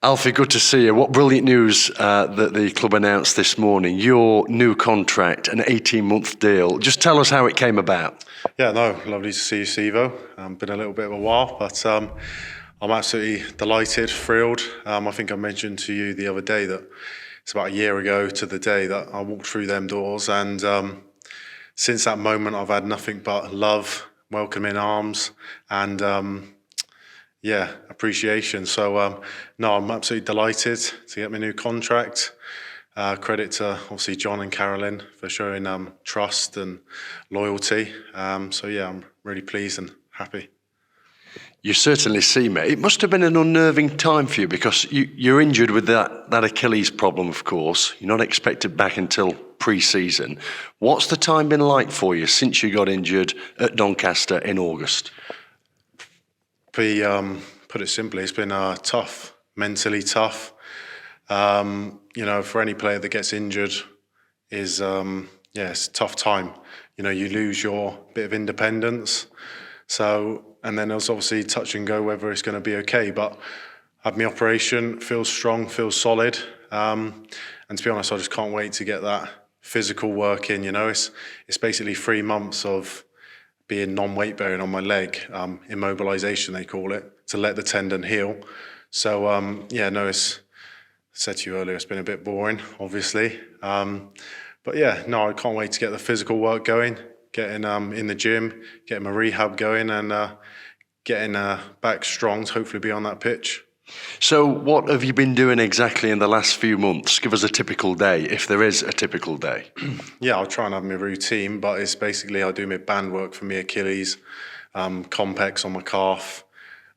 Alfie, good to see you. What brilliant news that the club announced this morning. Your new contract, an 18-month deal. Just tell us how it came about. Yeah, no, lovely to see you, Sivo. Been a little bit of a while, but I'm absolutely delighted, thrilled. I think I mentioned to you the other day that it's about a year ago to the day that I walked through them doors, and since that moment I've had nothing but love, welcoming arms, and appreciation. So no, I'm absolutely delighted to get my new contract. Credit to obviously John and Carolyn for showing trust and loyalty. So yeah, I'm really pleased and happy. You certainly seem it. It must have been an unnerving time for you because you're injured with that Achilles problem, of course. You're not expected back until pre-season. What's the time been like for you since you got injured at Doncaster in August? Put it simply, it's been tough, mentally tough. For any player that gets injured it's a tough time. You lose your bit of independence. So, and then there's obviously touch and go whether it's going to be okay. But I had my operation, feels strong, feels solid. And to be honest, I just can't wait to get that physical work in. It's basically 3 months of being non-weight bearing on my leg, immobilization they call it, to let the tendon heal. So it's, I said to you earlier, it's been a bit boring, obviously. But yeah, no, I can't wait to get the physical work going, getting in the gym, getting my rehab going, and getting back strong to hopefully be on that pitch. So what have you been doing exactly in the last few months? Give us a typical day, if there is a typical day. Yeah, I'll try and have my routine, but it's basically I do my band work for my Achilles, complex on my calf,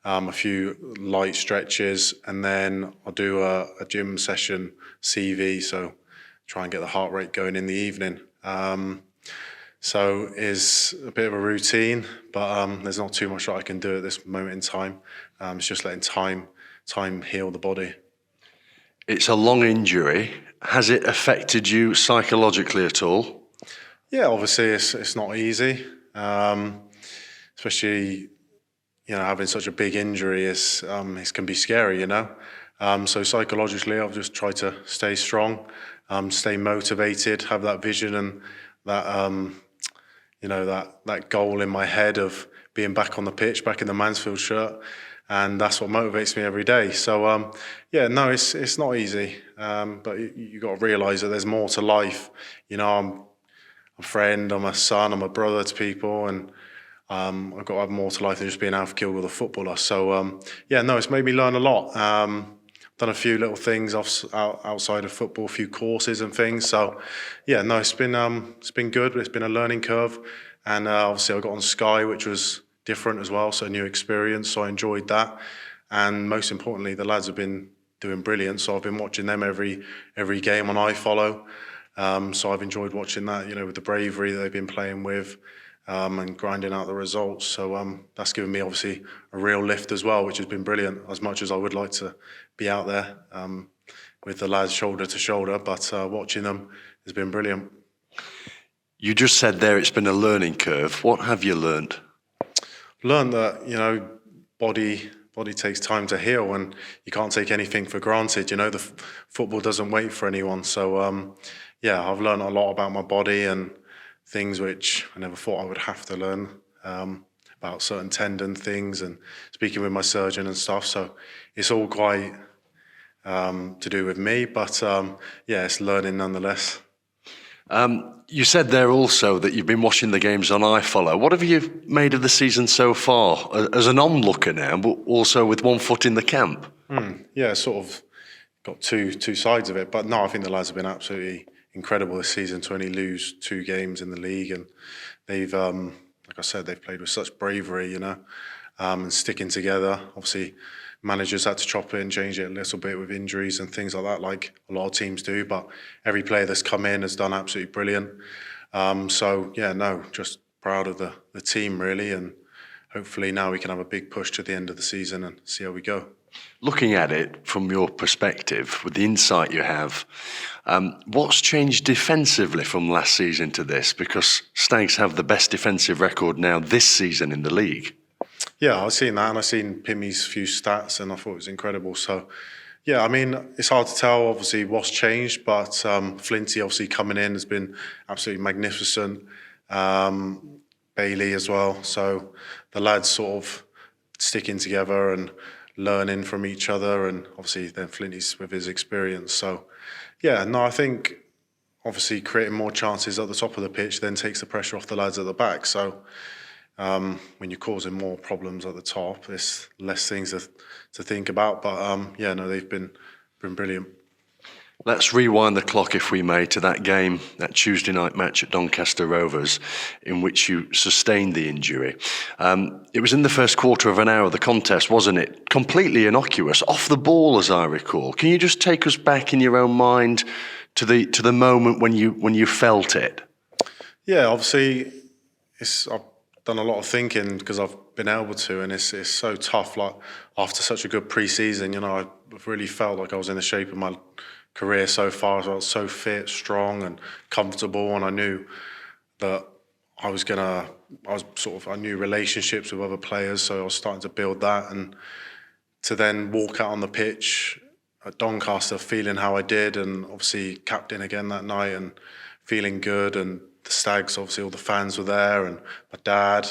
a few light stretches, and then I'll do a gym session CV, so try and get the heart rate going in the evening. So it's a bit of a routine, but there's not too much that I can do at this moment in time. It's just letting time heal the body. It's a long injury. Has it affected you psychologically at all? Yeah, obviously it's not easy, especially having such a big injury it can be scary. So psychologically, I've just tried to stay strong, stay motivated, have that vision and that that goal in my head of being back on the pitch, back in the Mansfield shirt. And that's what motivates me every day. So, it's not easy. But you got to realise that there's more to life. I'm a friend, I'm a son, I'm a brother to people. And I've got to have more to life than just being Alfie Kilgour, the footballer. So, it's made me learn a lot. Done a few little things outside of football, a few courses and things. So, it's been good. It's been a learning curve. And obviously I got on Sky, which was different as well, so a new experience, so I enjoyed that. And most importantly, the lads have been doing brilliant, so I've been watching them every game on iFollow. So I've enjoyed watching that, with the bravery that they've been playing with, and grinding out the results. So that's given me obviously a real lift as well, which has been brilliant, as much as I would like to be out there with the lads shoulder to shoulder, but watching them has been brilliant. You just said there it's been a learning curve. What have you learned? Learned that body takes time to heal, and you can't take anything for granted. The football doesn't wait for anyone. So I've learned a lot about my body and things which I never thought I would have to learn about certain tendon things, and speaking with my surgeon and stuff. So it's all quite to do with me, but it's learning nonetheless. You said there also that you've been watching the games on iFollow. What have you made of the season so far, as an onlooker now, but also with one foot in the camp? Sort of got two sides of it. But no, I think the lads have been absolutely incredible this season to only lose 2 games in the league. And they've, like I said, they've played with such bravery, and sticking together. Obviously, managers had to chop it and change it a little bit with injuries and things like that, like a lot of teams do. But every player that's come in has done absolutely brilliant. Just proud of the team really, and hopefully now we can have a big push to the end of the season and see how we go. Looking at it from your perspective, with the insight you have, what's changed defensively from last season to this? Because Stags have the best defensive record now this season in the league. Yeah, I've seen that, and I've seen Pimmy's few stats, and I thought it was incredible. So, Yeah, I mean, it's hard to tell, obviously, what's changed, but Flinty, obviously, coming in has been absolutely magnificent. Bailey as well. So the lads sort of sticking together and learning from each other, and obviously then Flinty's with his experience. So, yeah, no, I think obviously creating more chances at the top of the pitch then takes the pressure off the lads at the back. So when you're causing more problems at the top, there's less things to think about. But yeah, no, they've been brilliant. Let's rewind the clock, if we may, to that game, that Tuesday night match at Doncaster Rovers, in which you sustained the injury. It was in the first quarter of an hour of the contest, wasn't it? Completely innocuous, off the ball, as I recall. Can you just take us back in your own mind to the moment when you felt it? Yeah, obviously, I've done a lot of thinking because I've been able to, and it's so tough. Like after such a good pre-season, I've really felt like I was in the shape of my career so far. I felt so fit, strong, and comfortable, and I knew that I knew relationships with other players, so I was starting to build that, and to then walk out on the pitch at Doncaster feeling how I did, and obviously captain again that night and feeling good, and the Stags, obviously all the fans were there, and my dad,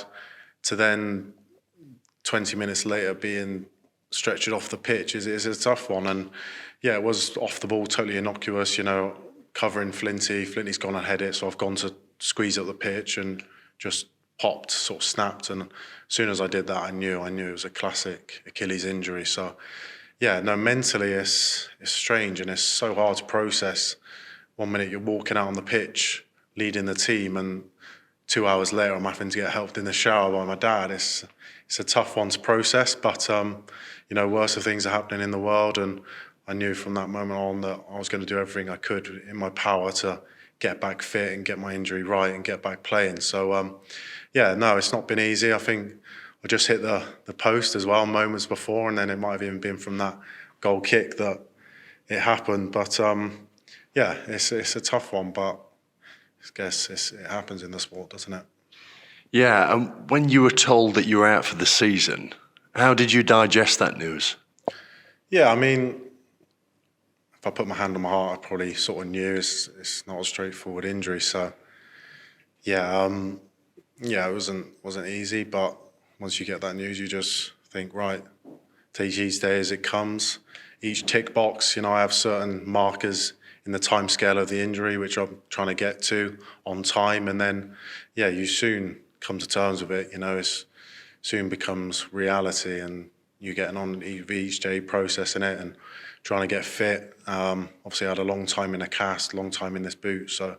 to then 20 minutes later being stretched off the pitch is a tough one. And yeah, it was off the ball, totally innocuous, covering Flinty. Flinty's gone and head it, so I've gone to squeeze up the pitch and just popped, sort of snapped. And as soon as I did that, I knew it was a classic Achilles injury. So yeah, no, mentally it's strange, and it's so hard to process. 1 minute you're walking out on the pitch, leading the team, and 2 hours later I'm having to get helped in the shower by my dad. It's a tough one to process, but worse things are happening in the world, and I knew from that moment on that I was going to do everything I could in my power to get back fit and get my injury right and get back playing. So yeah, no, it's not been easy. I think I just hit the post as well moments before, and then it might have even been from that goal kick that it happened. But yeah, it's a tough one, but I guess it happens in the sport, doesn't it? Yeah, and when you were told that you were out for the season, how did you digest that news? Yeah, I mean, if I put my hand on my heart, I probably sort of knew it's not a straightforward injury. So yeah, yeah, it wasn't easy, but once you get that news, you just think, right, take each day as it comes. Each tick box, I have certain markers in the time scale of the injury, which I'm trying to get to on time. And then, yeah, you soon come to terms with it. It soon becomes reality, and you're getting on each day processing it and trying to get fit. Obviously, I had a long time in a cast, long time in this boot. So,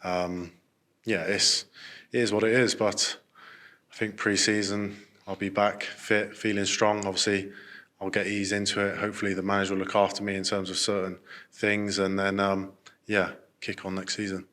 yeah, it is what it is. But I think pre-season, I'll be back fit, feeling strong. Obviously, I'll get eased into it. Hopefully the manager will look after me in terms of certain things, and then, yeah, kick on next season.